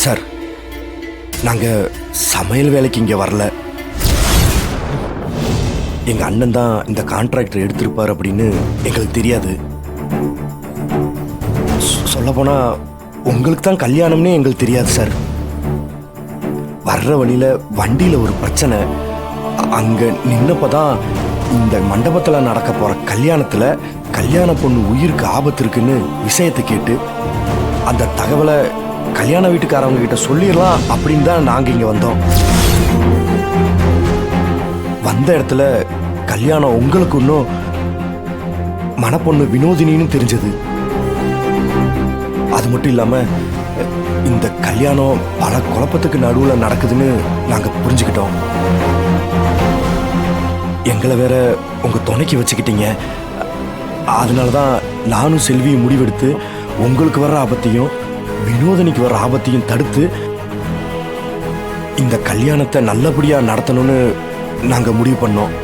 Sir, நாங்க சமையல் வேலைக்கு இங்க வரல. எங்க அண்ணன் தான் இந்த கான்ட்ராக்டர் எடுத்திருப்பார் அப்படின்னு எங்களுக்கு தெரியாது. சொல்ல போனா உங்களுக்கு தான் கல்யாணம்னே எங்களுக்கு தெரியாது சார். வர்ற வழியில வண்டியில ஒரு பிரச்சனை. அங்க நின்னப்பதான் இந்த மண்டபத்துல நடக்க போற கல்யாணத்துல கல்யாண பொண்ணு உயிருக்கு ஆபத்து இருக்குன்னு விஷயத்தை கேட்டு அந்த தகவலை கல்யாண வீட்டுக்காரவங்க கிட்ட சொல்லிடலாம் அப்படின்னு தான் நாங்க இங்க வந்தோம். வந்த இடத்துல கல்யாணம் உங்களுக்கு இன்னும் மணப்பொண்ணு வினோதினின்னு தெரிஞ்சது. அது மட்டும் இல்லாம இந்த கல்யாணம் பல குழப்பத்துக்கு நடுவில் நடக்குதுன்னு நாங்க புரிஞ்சுக்கிட்டோம். எங்களை வேற உங்க துணைக்கு வச்சுக்கிட்டீங்க. அதனாலதான் நானும் செல்வியும் முடிவெடுத்து உங்களுக்கு வர்ற ஆபத்தையும் வினோதனிக்கு வர்ற ஆபத்தையும் தடுத்து இந்த கல்யாணத்தை நல்லபடியா நடத்தணும்னு நாங்க முடிவு பண்ணோம்.